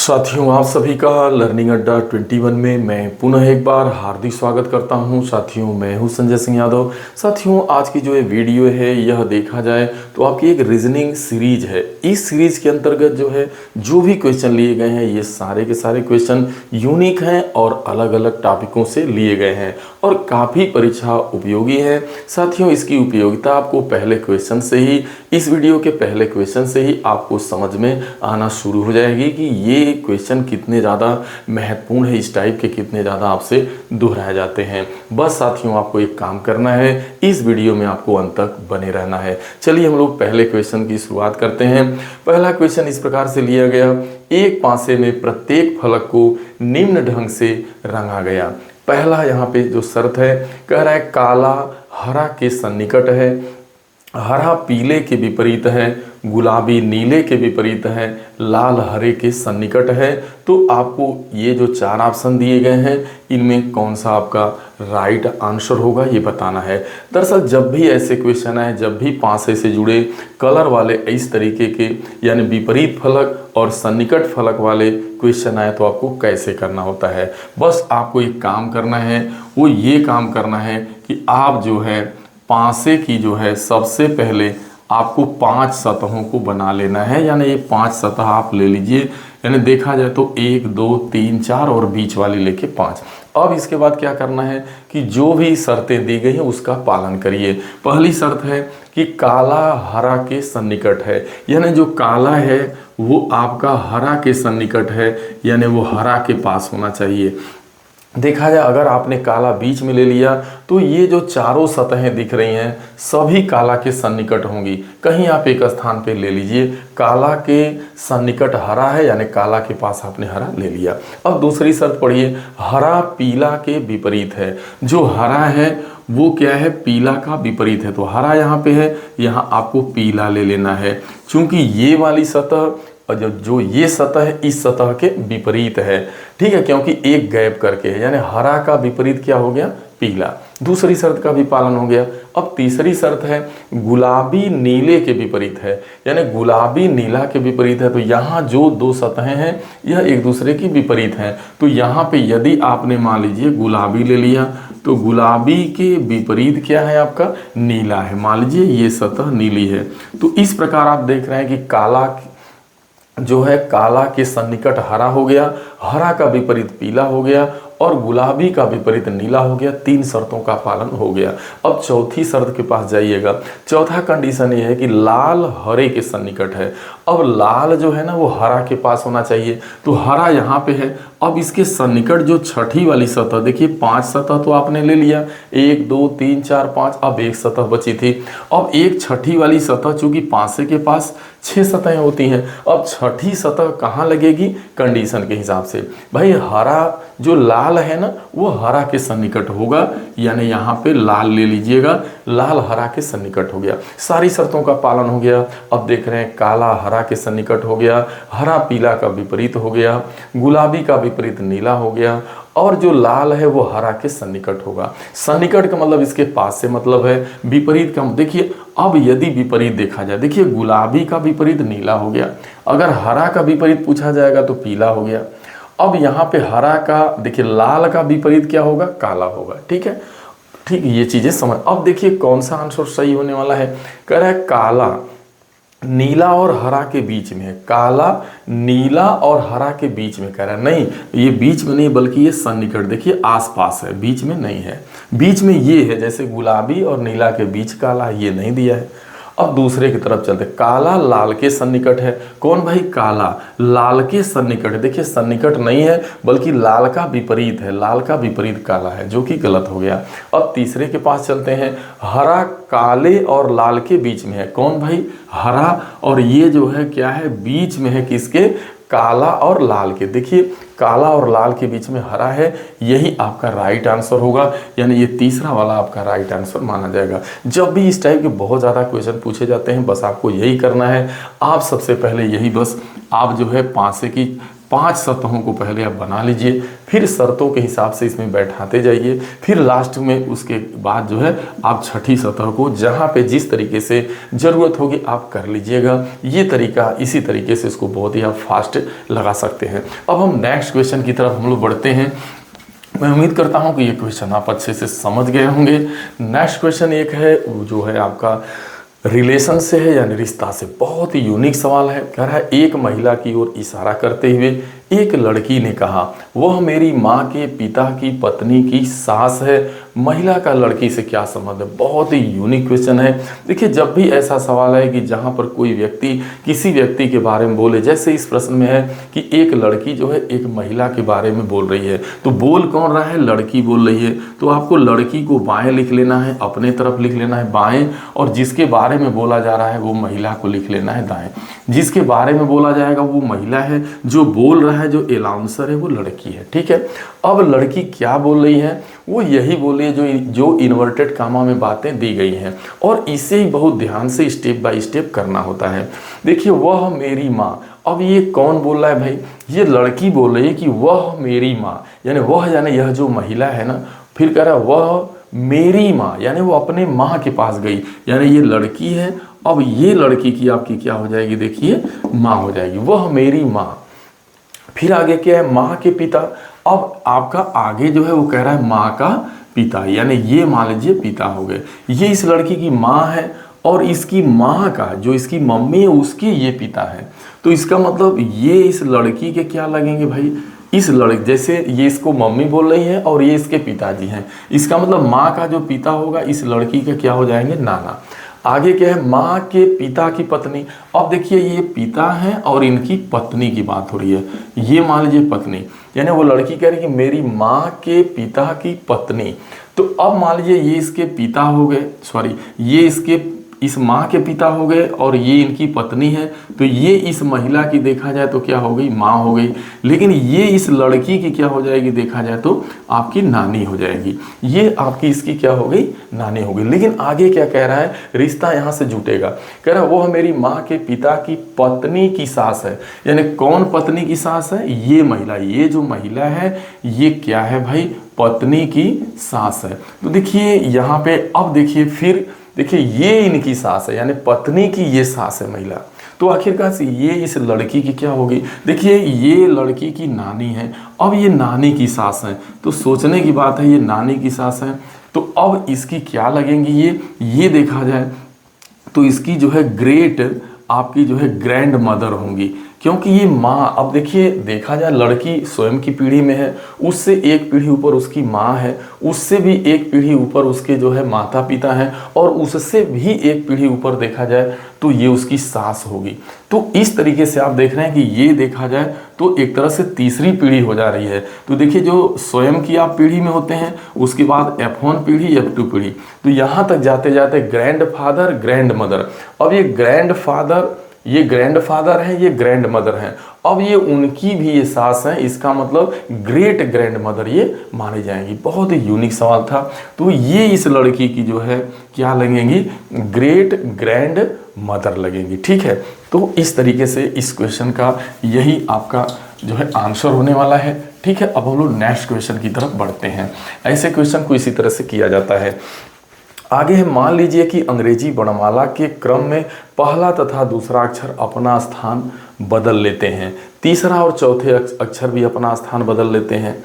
साथियों, आप सभी का लर्निंग अड्डा 21 में मैं पुनः एक बार हार्दिक स्वागत करता हूं। साथियों, मैं हूं संजय सिंह यादव। साथियों, आज की जो ये वीडियो है यह देखा जाए तो आपकी एक रीजनिंग सीरीज है। इस सीरीज के अंतर्गत जो है जो भी क्वेश्चन लिए गए हैं ये सारे के सारे क्वेश्चन यूनिक हैं और अलग अलग टॉपिकों से लिए गए हैं और काफ़ी परीक्षा उपयोगी है। साथियों, इसकी उपयोगिता आपको पहले क्वेश्चन से ही, इस वीडियो के पहले क्वेश्चन से ही आपको समझ में आना शुरू हो जाएगी कि ये क्वेश्चन कितने ज़्यादा महत्वपूर्ण है, इस टाइप के कितने ज़्यादा आपसे दोहराए जाते हैं। बस साथियों, आपको एक काम करना है, इस वीडियो में आपको अंत तक बने रहना है। चलिए हम लोग पहले क्वेश्चन की शुरुआत करते हैं। पहला क्वेश्चन इस प्रकार से लिया गया, एक पासे में प्रत्येक फलक को निम्न ढंग से रंगा गया। पहला यहाँ पे जो शर्त है, कह रहा है काला हरा के सन्निकट है, हरा पीले के विपरीत है, गुलाबी नीले के विपरीत है, लाल हरे के सन्निकट है। तो आपको ये जो चार ऑप्शन दिए गए हैं इनमें कौन सा आपका राइट आंसर होगा ये बताना है। दरअसल जब भी ऐसे क्वेश्चन आए, जब भी पासे से जुड़े कलर वाले इस तरीके के यानी विपरीत फलक और सन्निकट फलक वाले क्वेश्चन आए तो आपको कैसे करना होता है। बस आपको एक काम करना है, वो ये काम करना है कि आप जो है पासे की जो है सबसे पहले आपको 5 सतहों को बना लेना है। यानी ये 5 सतह आप ले लीजिए, यानी देखा जाए तो 1 2 3 4 और बीच वाली लेके 5। अब इसके बाद क्या करना है कि जो भी शर्तें दी गई हैं उसका पालन करिए। पहली शर्त है कि काला हरा के सन्निकट है, यानी जो काला है वो आपका हरा के सन्निकट है, यानी वो हरा के पास होना चाहिए। देखा जाए अगर आपने काला बीच में ले लिया तो ये जो चारों सतहें दिख रही हैं सभी काला के सन्निकट होंगी। कहीं आप एक स्थान पे ले लीजिए, काला के सन्निकट हरा है यानी काला के पास आपने हरा ले लिया। अब दूसरी शर्त पढ़िए, हरा पीला के विपरीत है। जो हरा है वो क्या है, पीला का विपरीत है। तो हरा यहाँ पे है, यहाँ आपको पीला ले लेना है। चूंकि ये वाली सतह और जो ये सतह है इस सतह के विपरीत है, ठीक है, क्योंकि एक गैप करके है, यानी हरा का विपरीत क्या हो गया, पीला। दूसरी शर्त का भी पालन हो गया। अब तीसरी शर्त है गुलाबी नीले के विपरीत है, यानी गुलाबी नीला के विपरीत है। तो यहाँ जो दो सतहें हैं यह एक दूसरे की विपरीत हैं। तो यहाँ पे यदि आपने मान लीजिए गुलाबी ले लिया तो गुलाबी के विपरीत क्या है आपका, नीला है। मान लीजिए ये सतह नीली है। तो इस प्रकार आप देख रहे हैं कि काला जो है काला के सन्निकट हरा हो गया, हरा का विपरीत पीला हो गया और गुलाबी का विपरीत नीला हो गया। 3 शर्तों का पालन हो गया। अब चौथी शर्त के पास जाइएगा। चौथा कंडीशन ये है कि लाल हरे के सन्निकट है। अब लाल जो है ना वो हरा के पास होना चाहिए, तो हरा यहाँ पे है। अब इसके सन्निकट जो छठी वाली सतह, देखिए 5 सतह तो आपने ले लिया, 1 2 3 4 5, अब एक सतह बची थी। अब एक छठी वाली सतह, चूंकि पासे के पास 6 सतहें होती हैं, अब छठी सतह कहाँ लगेगी, कंडीशन के हिसाब से भाई हरा जो लाल है ना वो हरा के सन्निकट होगा, यानी यहाँ पे लाल ले लीजिएगा, लाल हरा के सन्निकट हो गया। सारी शर्तों का पालन हो गया। अब देख रहे हैं काला हरा के सन्निकट हो गया, हरा पीला का विपरीत हो गया, गुलाबी का विपरीत नीला हो गया और जो लाल है वो हरा के सन्निकट होगा। सन्निकट का मतलब इसके पास से मतलब है, विपरीत का देखिए। अब यदि विपरीत देखा जाए, देखिए गुलाबी का विपरीत नीला हो गया, अगर हरा का विपरीत पूछा जाएगा तो पीला हो गया। अब यहाँ पे हरा का देखिए, लाल का विपरीत क्या होगा, काला होगा। ठीक है, ठीक, ये चीजें समझ। अब देखिए कौन सा आंसर सही होने वाला है। कह रहा है काला नीला और हरा के बीच में है, काला नीला और हरा के बीच में। कह रहा है नहीं, ये बीच में नहीं बल्कि ये सन्निकट, देखिए आसपास है, बीच में नहीं है। बीच में ये है, जैसे गुलाबी और नीला के बीच काला, ये नहीं दिया है। अब दूसरे की तरफ चलते, काला लाल के सन्निकट है। कौन भाई, काला लाल के सन्निकट है। देखिए सन्निकट नहीं है बल्कि लाल का विपरीत है, लाल का विपरीत काला है, जो कि गलत हो गया। अब तीसरे के पास चलते हैं, हरा काले और लाल के बीच में है। कौन भाई, हरा, और ये जो है क्या है, बीच में है, किसके, काला और लाल के। देखिए काला और लाल के बीच में हरा है, यही आपका राइट आंसर होगा, यानी ये तीसरा वाला आपका राइट आंसर माना जाएगा। जब भी इस टाइप के बहुत ज़्यादा क्वेश्चन पूछे जाते हैं बस आपको यही करना है। आप सबसे पहले यही बस आप जो है 5 सतहों को पहले आप बना लीजिए, फिर शर्तों के हिसाब से इसमें बैठाते जाइए, फिर लास्ट में उसके बाद जो है आप छठी सतह को जहाँ पे जिस तरीके से ज़रूरत होगी आप कर लीजिएगा। ये तरीका, इसी तरीके से इसको बहुत ही आप फास्ट लगा सकते हैं। अब हम नेक्स्ट क्वेश्चन की तरफ हम लोग बढ़ते हैं। मैं उम्मीद करता हूँ कि ये क्वेश्चन आप अच्छे से समझ गए होंगे। नेक्स्ट क्वेश्चन एक है, वो जो है आपका रिलेशन से है, यानी रिश्ता से। बहुत ही यूनिक सवाल है। कह रहा है, एक महिला की ओर इशारा करते हुए एक लड़की ने कहा, वह मेरी माँ के पिता की पत्नी की सास है। महिला का लड़की से क्या संबंध है? बहुत ही यूनिक क्वेश्चन है। देखिए, जब भी ऐसा सवाल है कि जहाँ पर कोई व्यक्ति किसी व्यक्ति के बारे में बोले, जैसे इस प्रश्न में है कि एक लड़की जो है एक महिला के बारे में बोल रही है, तो बोल कौन रहा है? लड़की बोल रही है। तो आपको लड़की को बाएं लिख लेना है, अपने तरफ लिख लेना है बाएं, और जिसके बारे में बोला जा रहा है वो महिला को लिख लेना है दाएं। जिसके बारे में बोला जाएगा वो महिला है, जो बोल रहा है, जो एलाउंसर है, वो लड़की है। ठीक है। अब लड़की क्या बोल रही है? वो यही बोल रही है जो इन्वर्टेड कामा में बातें दी गई हैं, और इसे ही बहुत ध्यान से स्टेप बाय स्टेप करना होता है। देखिए, वह मेरी माँ। अब ये कौन बोल रहा है भाई? ये लड़की बोल रही है कि वह मेरी माँ, यानी वह, यानी यह जो महिला है ना, फिर कह रहा है वह मेरी माँ, यानी वो अपने माँ के पास गई, यानी ये लड़की है। अब ये लड़की की आपकी क्या हो जाएगी? देखिए, माँ हो जाएगी, वह मेरी माँ। फिर आगे क्या है? माँ के पिता। अब आपका आगे जो है वो कह रहा है माँ का पिता, यानी ये मान लीजिए पिता हो गए। ये इस लड़की की माँ है, और इसकी माँ का, जो इसकी मम्मी है, उसके ये पिता है। तो इसका मतलब ये इस लड़की के क्या लगेंगे भाई? इस लड़की, जैसे ये इसको मम्मी बोल रही है और ये इसके पिताजी हैं, इसका मतलब माँ का जो पिता होगा इस लड़की के क्या हो जाएंगे? नाना। आगे क्या है? माँ के पिता की पत्नी। अब देखिए, ये पिता है और इनकी पत्नी की बात हो रही है। ये मान लीजिए पत्नी, यानी वो लड़की कह रही है कि मेरी माँ के पिता की पत्नी। तो अब मान लीजिए ये इसके पिता हो गए, सॉरी, ये इस माँ के पिता हो गए, और ये इनकी पत्नी है। तो ये इस महिला की देखा जाए तो क्या हो गई? माँ हो गई। लेकिन ये इस लड़की की क्या हो जाएगी? देखा जाए तो आपकी नानी हो जाएगी। ये आपकी इसकी क्या हो गई? नानी हो गई। लेकिन आगे क्या कह रहा है? रिश्ता यहाँ से जुटेगा। कह रहा है वो मेरी माँ के पिता की पत्नी की सास है। यानी कौन पत्नी की सास है? ये महिला। ये जो महिला है ये क्या है भाई? पत्नी की सास है। तो देखिए यहाँ पे, अब देखिए, फिर देखिए, ये इनकी सास है, यानी पत्नी की ये सास है महिला। तो आखिरकार से ये इस लड़की की क्या होगी? देखिए, ये लड़की की नानी है। अब ये नानी की सास है, तो सोचने की बात है, ये नानी की सास है, तो अब इसकी क्या लगेंगी? ये देखा जाए तो इसकी जो है ग्रेट, आपकी जो है ग्रैंड मदर होंगी, क्योंकि ये माँ, अब देखिए देखा जाए लड़की स्वयं की पीढ़ी में है, उससे एक पीढ़ी ऊपर उसकी माँ है, उससे भी एक पीढ़ी ऊपर उसके जो है माता पिता हैं, और उससे भी एक पीढ़ी ऊपर देखा जाए तो ये उसकी सास होगी। तो इस तरीके से आप देख रहे हैं कि ये देखा जाए तो एक तरह से तीसरी पीढ़ी हो जा रही है। तो देखिए, जो स्वयं की आप पीढ़ी में होते हैं, उसके बाद F1 पीढ़ी, F2 पीढ़ी, तो यहाँ तक जाते जाते ग्रैंड फादर, ग्रैंड मदर। अब ये ग्रैंड फादर है, ये ग्रैंड मदर हैं। अब ये उनकी भी ये सास है, इसका मतलब ग्रेट ग्रैंड मदर ये मानी जाएंगी। बहुत ही यूनिक सवाल था। तो ये इस लड़की की जो है क्या लगेंगी? ग्रेट ग्रैंड मदर लगेंगी। ठीक है। तो इस तरीके से इस क्वेश्चन का यही आपका जो है आंसर होने वाला है। ठीक है। अब हम लोग नेक्स्ट क्वेश्चन की तरफ बढ़ते हैं। ऐसे क्वेश्चन को इसी तरह से किया जाता है। आगे है, मान लीजिए कि अंग्रेजी वर्णमाला के क्रम में पहला तथा दूसरा अक्षर अपना स्थान बदल लेते हैं, तीसरा और चौथे अक्षर भी अपना स्थान बदल लेते हैं,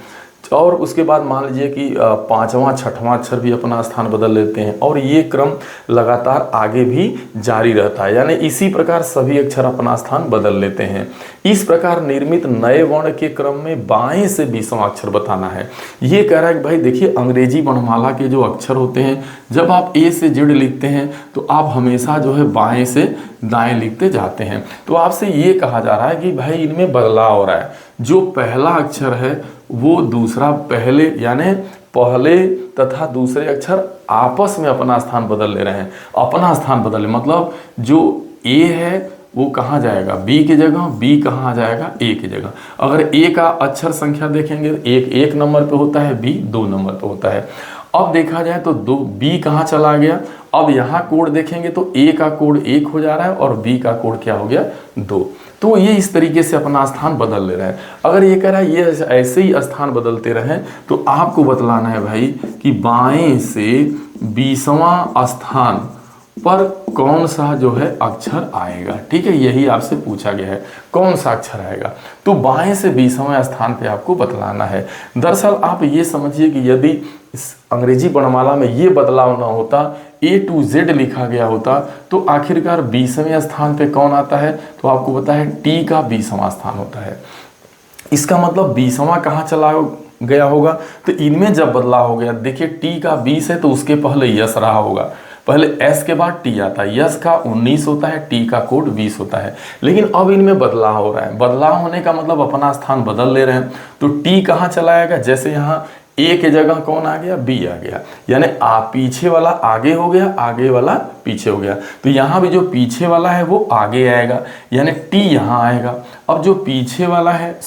और उसके बाद मान लीजिए कि पांचवा छठवां अक्षर भी अपना स्थान बदल लेते हैं, और ये क्रम लगातार आगे भी जारी रहता है, यानी इसी प्रकार सभी अक्षर अपना स्थान बदल लेते हैं। इस प्रकार निर्मित नए वर्ण के क्रम में बाएं से 20वां अक्षर बताना है। ये कह रहा है कि भाई देखिए, अंग्रेजी वर्णमाला के जो अक्षर होते हैं, जब आप ए से जेड लिखते हैं तो आप हमेशा जो है बाएं से दाएं लिखते जाते हैं। तो आपसे ये कहा जा रहा है कि भाई इनमें बदलाव हो रहा है। जो पहला अक्षर है वो दूसरा, पहले यानी पहले तथा दूसरे अक्षर आपस में अपना स्थान बदल ले रहे हैं। अपना स्थान बदल, मतलब जो ए है वो कहाँ जाएगा? बी की जगह, बी कहाँ आ जाएगा? ए की जगह। अगर ए का अक्षर संख्या देखेंगे, एक नंबर पे होता है, बी 2 नंबर पे होता है। अब देखा जाए तो दो बी कहाँ चला गया, अब यहाँ कोड देखेंगे तो ए का कोड 1 हो जा रहा है और बी का कोड क्या हो गया 2। तो ये इस तरीके से अपना स्थान बदल ले रहा है। अगर ये कह रहा है ये ऐसे ही स्थान बदलते रहें तो आपको बतलाना है भाई कि बाएं से 20वां स्थान पर कौन सा जो है अक्षर आएगा। ठीक है, यही आपसे पूछा गया है कौन सा अक्षर आएगा। तो बाएं से 20वें स्थान पे आपको बतलाना है। दरअसल आप ये समझिए कि यदि इस अंग्रेजी वर्णमाला में ये बदलाव ना होता, A to Z लिखा गया होता, तो आखिरकार 20वें स्थान पे कौन आता है, तो आपको पता है T का 20वां स्थान होता है। इसका मतलब 20वां कहाँ चला गया होगा, तो इनमें जब बदलाव हो गया, देखिए T का 20 है तो उसके पहले यस रहा होगा, पहले S के बाद T आता है, यस का 19 होता है, T का कोड 20 होता है। लेकिन अब इनमें बदलाव हो रहा है, बदलाव होने का मतलब अपना स्थान बदल ले रहे हैं। तो T कहाँ चला आएगा, जैसे यहाँ A के जगह कौन आ गया, B आ गया, यानी पीछे वाला आगे हो गया, आगे वाला पीछे हो गया। तो यहाँ भी जो पीछे वाला है वो आगे आएगा, यानी T यहाँ आएगा। अब जो पीछे वाला है,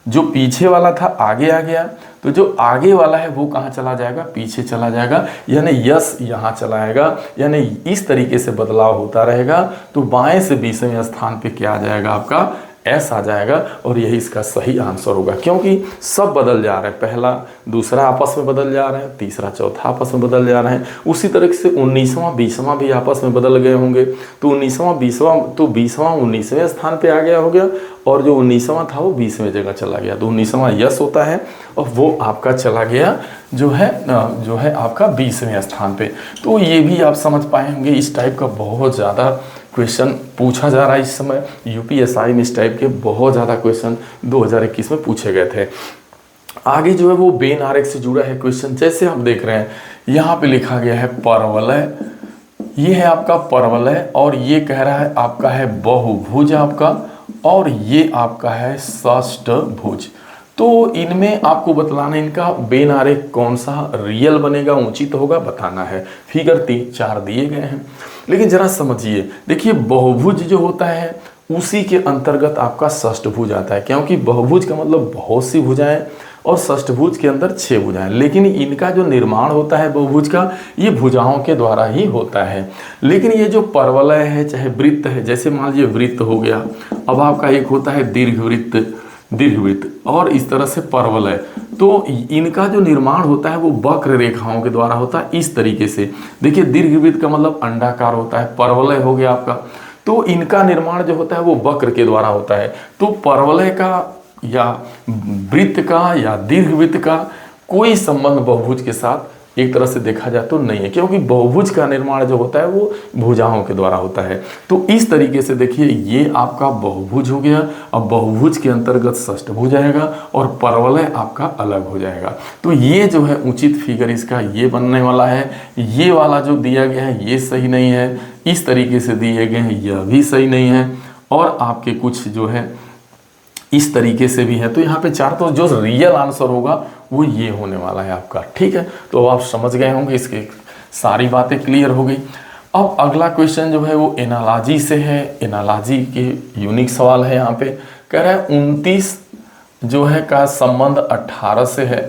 जो पीछे वाला था आगे आ गया, तो जो आगे वाला है वो कहाँ चला जाएगा, पीछे चला जाएगा, यानी यस यहाँ चला आएगा। यानी इस तरीके से बदलाव होता रहेगा। तो बाएं से 20वें स्थान पे क्या आ जाएगा, आपका एस आ जाएगा, और यही इसका सही आंसर होगा, क्योंकि सब बदल जा रहे हैं, पहला दूसरा आपस में बदल जा रहे हैं, तीसरा चौथा आपस में बदल जा रहे हैं। उसी तरह से 19वां 20वां भी आपस में बदल गए होंगे। तो 19वां 20वां, तो 20वां 19वें स्थान पे आ गया हो गया, और जो 19वां था वो 20वें जगह चला गया। तो 19वां यस होता है और वो आपका चला गया जो है आपका 20वें स्थान पे। तो ये भी आप समझ पाए होंगे, इस टाइप का बहुत ज़्यादा क्वेश्चन पूछा जा रहा है इस समय। यूपीएसआई में इस टाइप के बहुत ज़्यादा क्वेश्चन 2021 में पूछे गए थे। आगे जो है वो बेन आरेख से जुड़ा है क्वेश्चन। जैसे हम देख रहे हैं यहाँ पे लिखा गया है परवलय, ये है आपका परवलय, और ये कह रहा है आपका है बहुभुज आपका, और ये आपका है षष्ठभुज। तो इनमें आपको बतलाना इनका बेन आरेख कौन सा रियल बनेगा, उचित होगा, बताना है। फिगर 4 दिए गए हैं, लेकिन जरा समझिए, देखिए बहुभुज जो होता है उसी के अंतर्गत आपका षष्ठभुज आता है, क्योंकि बहुभुज का मतलब बहुत सी भुजाएं, और षष्ठभुज के अंदर 6 भुजाएं। लेकिन इनका जो निर्माण होता है बहुभुज का, ये भुजाओं के द्वारा ही होता है। लेकिन ये जो परवलय है, चाहे वृत्त है, जैसे मान लीजिए वृत्त हो गया, अब आपका एक होता है दीर्घवृत्त, और इस तरह से परवलय। तो इनका जो निर्माण होता है वो वक्र रेखाओं के द्वारा होता है, इस तरीके से। देखिए दीर्घवृत्त का मतलब अंडाकार होता है, परवलय हो गया आपका, तो इनका निर्माण जो होता है वो वक्र के द्वारा होता है। तो परवलय का या वृत्त का या दीर्घवृत्त का कोई संबंध बहुभुज के साथ एक तरह से देखा जाए तो नहीं है, क्योंकि बहुभुज का निर्माण जो होता है वो भुजाओं के द्वारा होता है। तो इस तरीके से देखिए ये आपका बहुभुज हो गया, अब बहुभुज के अंतर्गत षष्ठभुज आएगा और परवलय आपका अलग हो जाएगा। तो ये जो है उचित फिगर इसका ये बनने वाला है। ये वाला जो दिया गया है ये सही नहीं है, इस तरीके से दिए गए हैं यह भी सही नहीं है, और आपके कुछ जो है इस तरीके से भी है। तो यहाँ पे 4, तो जो रियल आंसर होगा वो ये होने वाला है आपका। ठीक है, तो आप समझ गए होंगे, इसके सारी बातें क्लियर हो गई। अब अगला क्वेश्चन जो है वो एनालॉजी से है। एनालॉजी के यूनिक सवाल है। यहाँ पे कह रहा है 29 जो है का संबंध 18 से है,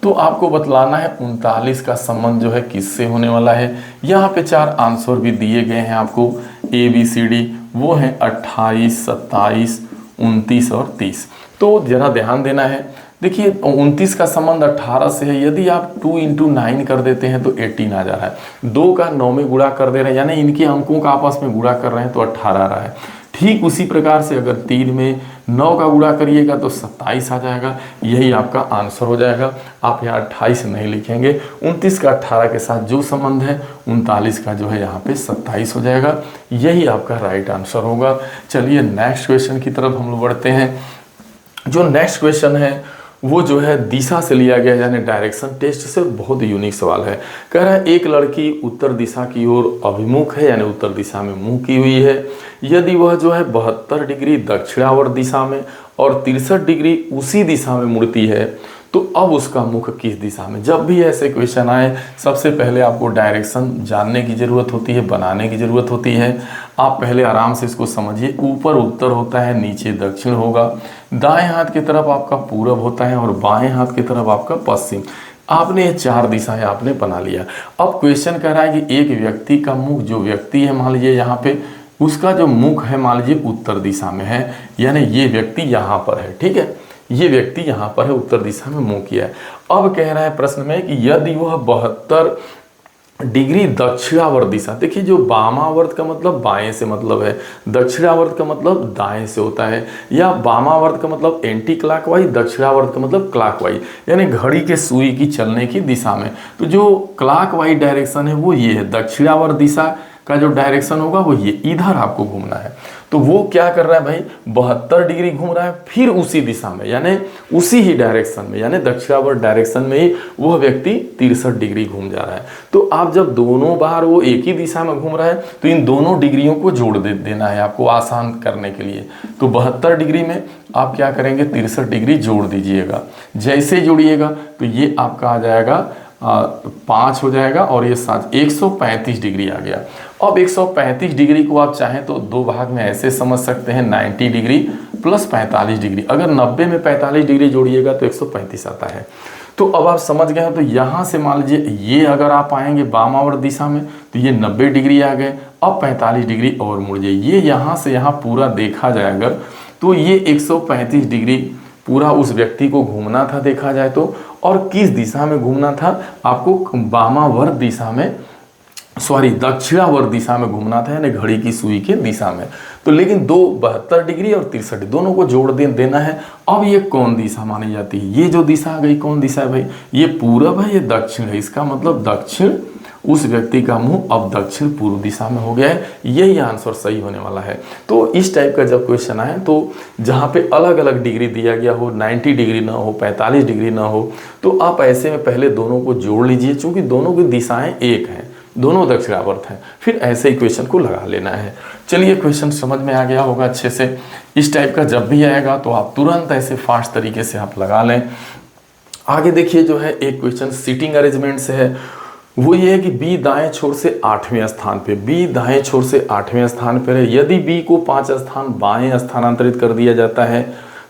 तो आपको बतलाना है 39 का संबंध जो है किससे होने वाला है। यहाँ पे 4 आंसर भी दिए गए हैं आपको, ABCD, वो है 28, 27, 29 और 30। तो जरा ध्यान देना है। देखिए 29 का संबंध 18 से है, यदि आप 2 × 9 कर देते हैं तो 18 आ जा रहा है। 2 का 9 में गुणा कर दे रहे हैं, यानी इनके अंकों का आपस में गुणा कर रहे हैं तो 18 आ रहा है। ठीक उसी प्रकार से अगर 3 में 9 का गुणा करिएगा तो 27 आ जाएगा, यही आपका आंसर हो जाएगा। आप यहाँ 28 नहीं लिखेंगे, 29 का 18 के साथ जो संबंध है 39 का जो है यहाँ पे 27 हो जाएगा, यही आपका राइट आंसर होगा। चलिए नेक्स्ट क्वेश्चन की तरफ हम लोग बढ़ते हैं। जो नेक्स्ट क्वेश्चन है वो जो है दिशा से लिया गया, यानी डायरेक्शन टेस्ट से। बहुत यूनिक सवाल है। कह रहा है एक लड़की उत्तर दिशा की ओर अभिमुख है, यानी उत्तर दिशा में मुंह की हुई है। यदि वह जो है 72 डिग्री दक्षिणावर्त दिशा में और 63 डिग्री उसी दिशा में मुड़ती है, तो अब उसका मुख किस दिशा में। जब भी ऐसे क्वेश्चन आए सबसे पहले आपको डायरेक्शन जानने की ज़रूरत होती है, बनाने की ज़रूरत होती है। आप पहले आराम से इसको समझिए। ऊपर उत्तर होता है, नीचे दक्षिण होगा, दाएं हाथ की तरफ आपका पूरब होता है और बाएं हाथ की तरफ आपका पश्चिम। आपने ये 4 दिशाएं आपने बना लिया। अब क्वेश्चन कह रहा है कि एक व्यक्ति का मुख, जो व्यक्ति है मान लीजिए यहाँ पे, उसका जो मुख है मान लीजिए उत्तर दिशा में है, यानी ये व्यक्ति यहाँ पर है, ठीक है, ये व्यक्ति यहाँ पर है, उत्तर दिशा में मुंह किया है। अब कह रहा है प्रश्न में कि यदि वह 72 डिग्री दक्षिणावर्त दिशा, देखिए जो वामावर्त का मतलब बाएं से मतलब है, दक्षिणावर्त का मतलब दाएं से होता है, या वामावर्त का मतलब एंटी क्लॉकवाइज, दक्षिणावर्त का मतलब क्लॉकवाइज, यानी घड़ी के सुई की चलने की दिशा में। तो जो क्लॉकवाइज डायरेक्शन है वो ये है, दक्षिणावर्त दिशा का जो डायरेक्शन होगा वो ये, इधर आपको घूमना है। तो वो क्या कर रहा है भाई, 72 डिग्री घूम रहा है, फिर उसी दिशा में, यानी उसी ही डायरेक्शन में, यानी दक्षिणावर्त डायरेक्शन में ही वह व्यक्ति 63 डिग्री घूम जा रहा है। तो आप जब दोनों बार वो एक ही दिशा में घूम रहा है तो इन दोनों डिग्रियों को जोड़ देना है आपको आसान करने के लिए। तो 72 डिग्री में आप क्या करेंगे, 63 डिग्री जोड़ दीजिएगा। जैसे जोड़िएगा तो ये आपका आ जाएगा 5 हो जाएगा, और ये 135 डिग्री आ गया। अब 135 डिग्री को आप चाहें तो दो भाग में ऐसे समझ सकते हैं, 90 डिग्री प्लस 45 डिग्री। अगर 90 में 45 डिग्री जोड़िएगा तो 135 आता है। तो अब आप समझ गए हैं। तो यहाँ से मान लीजिए ये अगर आप आएंगे वामावर्त दिशा में तो ये 90 डिग्री आ गए। अब 45 डिग्री और मुड़ जाइए, ये यहाँ से यहाँ पूरा देखा जाए अगर, तो ये 135 डिग्री पूरा उस व्यक्ति को घूमना था देखा जाए तो। और किस दिशा में घूमना था आपको, वामावर्त दिशा में, सॉरी दक्षिणावर्त दिशा में घूमना था, यानी घड़ी की सुई के दिशा में। तो लेकिन 72 डिग्री और 63 दोनों को जोड़ देना है। अब ये कौन दिशा मानी जाती है, ये जो दिशा आ गई कौन दिशा है भाई, ये पूरब है, ये दक्षिण है। इसका मतलब दक्षिण, उस व्यक्ति का मुंह अब दक्षिण पूर्व दिशा में हो गया है। यही आंसर सही होने वाला है। तो इस टाइप का जब क्वेश्चन आए तो जहाँ पे अलग अलग डिग्री दिया गया हो, 90 डिग्री ना हो, 45 डिग्री ना हो, तो आप ऐसे में पहले दोनों को जोड़ लीजिए, क्योंकि दोनों की दिशाएं एक हैं, दोनों दक्षिणावर्त हैं, फिर ऐसे ही क्वेश्चन को लगा लेना है। चलिए क्वेश्चन समझ में आ गया होगा अच्छे से। इस टाइप का जब भी आएगा तो आप तुरंत ऐसे फास्ट तरीके से आप लगा लें। आगे देखिए जो है एक क्वेश्चन सीटिंग अरेंजमेंट से है। वो ये है कि बी दाएं छोर से 8वें स्थान पे, बी दाएं छोर से 8वें स्थान पर है। यदि बी को 5 स्थान बाएं स्थानांतरित कर दिया जाता है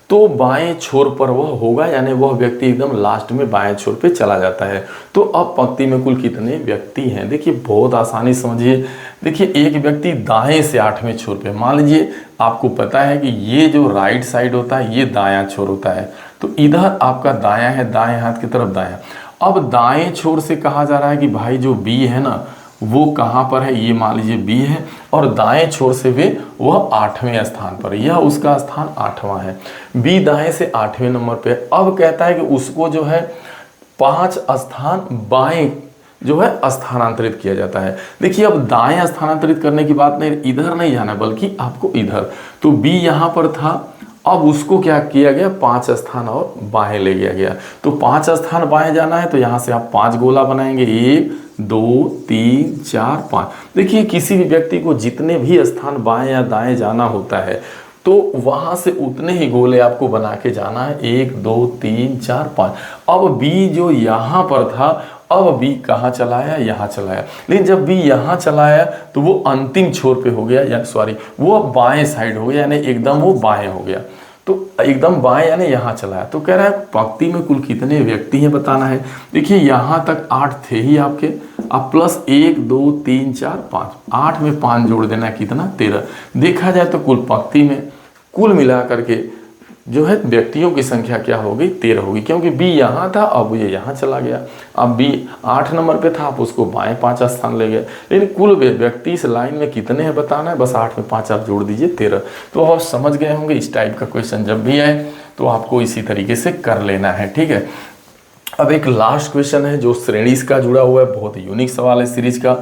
तो बाएं छोर पर वह होगा, यानी वह व्यक्ति एकदम लास्ट में बाएं छोर पे चला जाता है। तो अब पंक्ति में कुल कितने व्यक्ति हैं, देखिए बहुत आसानी समझिए। देखिए एक व्यक्ति दाएं से 8वें छोर पे, मान लीजिए आपको पता है कि ये जो राइट साइड होता है ये दायां छोर होता है, तो इधर आपका दायां है, दाएं हाथ की तरफ दायां। अब दाएं छोर से कहा जा रहा है कि भाई जो बी है ना वो कहाँ पर है, ये मान लीजिए बी है, और दाएं छोर से वह 8वें स्थान पर, यह उसका स्थान 8वां है। बी दाएं से 8वें नंबर पे। अब कहता है कि उसको जो है 5 स्थान बाएं जो है स्थानांतरित किया जाता है। देखिए अब दाएं स्थानांतरित करने की बात नहीं, इधर नहीं जाना बल्कि आपको इधर। तो बी यहाँ पर था, अब उसको क्या किया गया, 5 स्थान और बाएं ले लिया गया। तो 5 स्थान बाएं जाना है तो यहाँ से आप 5 गोला बनाएंगे, 1 2 3 4 5। देखिए किसी भी व्यक्ति को जितने भी स्थान बाएं या दाएं जाना होता है तो वहां से उतने ही गोले आपको बना के जाना है, 1 2 3 4 5। अब बी जो यहाँ पर था, अब बी कहाँ चला आया, यहाँ चला आया। लेकिन जब बी यहाँ चला आया तो वो अंतिम छोर पे हो गया, या सॉरी वो बाएं साइड हो गया, यानी एकदम वो बाएं हो गया। तो एकदम बाएं यानी यहाँ चला है। तो कह रहा है पंक्ति में कुल कितने व्यक्ति हैं बताना है। देखिए यहाँ तक 8 थे ही आपके, अब प्लस 1 2 3 4 5, 8 में 5 जोड़ देना है, कितना 13। देखा जाए तो कुल पंक्ति में कुल मिला करके जो है व्यक्तियों की संख्या क्या होगी, 13 होगी, क्योंकि बी यहाँ था अब ये यहाँ चला गया। अब बी 8 नंबर पे था, आप उसको बाएं 5 स्थान ले गए। लेकिन कुल व्यक्ति इस लाइन में कितने हैं बताना है, बस 8 में 5 आप जोड़ दीजिए 13। तो आप समझ गए होंगे, इस टाइप का क्वेश्चन जब भी आए तो आपको इसी तरीके से कर लेना है, ठीक है। अब एक लास्ट क्वेश्चन है जो श्रेणी का जुड़ा हुआ है, बहुत यूनिक सवाल है सीरीज का।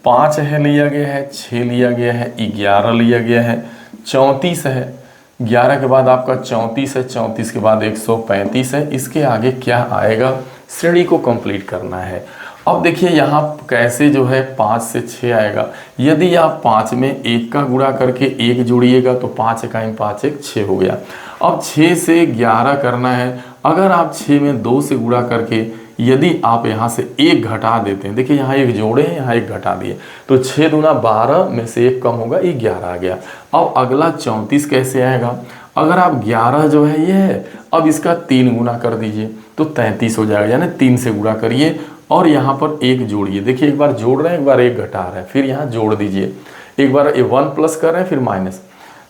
5 है लिया गया है, 6 लिया गया है, 11 लिया गया है, 34 है, 11 के बाद आपका 34 है, 34 के बाद 135 है। इसके आगे क्या आएगा, श्रेणी को कंप्लीट करना है। अब देखिए यहाँ कैसे जो है 5 से 6 आएगा। यदि आप 5 में 1 का गुणा करके 1 जोड़िएगा तो 5 एकाई 5 1 6 हो गया। अब 6 से 11 करना है, अगर आप 6 में 2 से गुणा करके यदि आप यहाँ से 1 घटा देते हैं, देखिए यहाँ 1 जोड़े हैं, यहाँ 1 घटा दिए, तो 6 दूना 12 में से 1 कम होगा, ये 11 आ गया। अब अगला 34 कैसे आएगा, अगर आप 11 जो है ये है, अब इसका 3 गुना कर दीजिए तो 33 हो जाएगा, यानी 3 से गुणा करिए और यहाँ पर 1 जोड़िए। देखिए एक बार जोड़ रहे हैं, एक बार 1 घटा रहे हैं, फिर यहाँ जोड़ दीजिए, एक बार 1 प्लस कर रहे हैं फिर माइनस,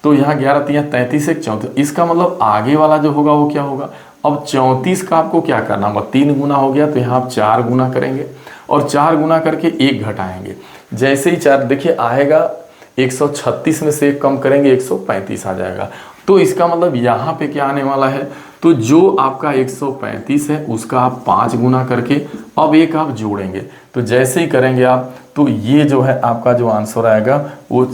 तो यहाँ 11 3 33 1 34। इसका मतलब आगे वाला जो होगा वो क्या होगा, अब 34 का आपको क्या करना होगा, 3 गुना हो गया तो यहाँ आप 4 गुना करेंगे और 4 गुना करके 1 घटाएंगे। जैसे ही 4 देखिए आएगा, 136 में से 1 कम करेंगे 135 आ जाएगा। तो इसका मतलब यहाँ पे क्या आने वाला है, तो जो आपका 135 है उसका आप 5 गुना करके अब 1 आप जोड़ेंगे। तो जैसे ही करेंगे आप, तो ये जो है आपका जो आंसर आएगा वो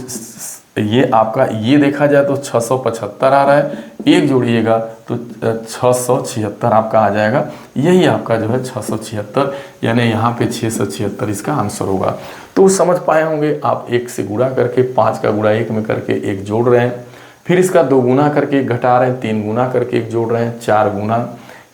ये आपका, ये देखा जाए तो 675 आ रहा है, 1 जोड़िएगा तो 676 आपका आ जाएगा। यही आपका जो है 676, यानी यहाँ पे 676 इसका आंसर होगा। तो समझ पाए होंगे आप, 1 से गुणा करके 5 का गुणा 1 में करके 1 जोड़ रहे हैं, फिर इसका 2 गुना करके 1 घटा रहे हैं, 3 गुना करके 1 जोड़ रहे हैं, 4 गुना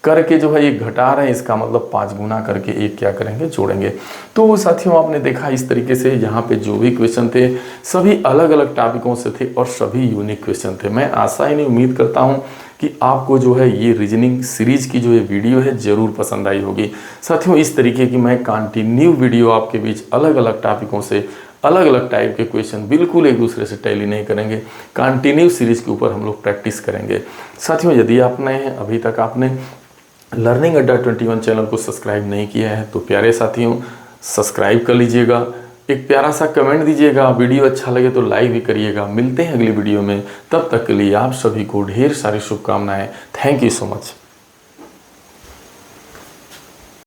करके जो है 1 घटा रहे हैं, इसका मतलब 5 गुना करके 1 क्या करेंगे, जोड़ेंगे। तो साथियों आपने देखा इस तरीके से यहाँ पे जो भी क्वेश्चन थे सभी अलग अलग टॉपिकों से थे और सभी यूनिक क्वेश्चन थे। मैं आशा ही नहीं उम्मीद करता हूँ कि आपको जो है ये रीजनिंग सीरीज की जो ये वीडियो है ज़रूर पसंद आई होगी। साथियों इस तरीके की मैं कंटिन्यू वीडियो आपके बीच अलग अलग टॉपिकों से अलग अलग टाइप के क्वेश्चन बिल्कुल एक दूसरे से टैली नहीं करेंगे, कंटिन्यू सीरीज के ऊपर हम लोग प्रैक्टिस करेंगे। साथियों यदि आप नए हैं, अभी तक आपने लर्निंग अड्डा 21 चैनल को सब्सक्राइब नहीं किया है तो प्यारे साथियों सब्सक्राइब कर लीजिएगा, एक प्यारा सा कमेंट दीजिएगा, वीडियो अच्छा लगे तो लाइक भी करिएगा। मिलते हैं अगली वीडियो में, तब तक के लिए आप सभी को ढेर सारी शुभकामनाएं। Thank you so much.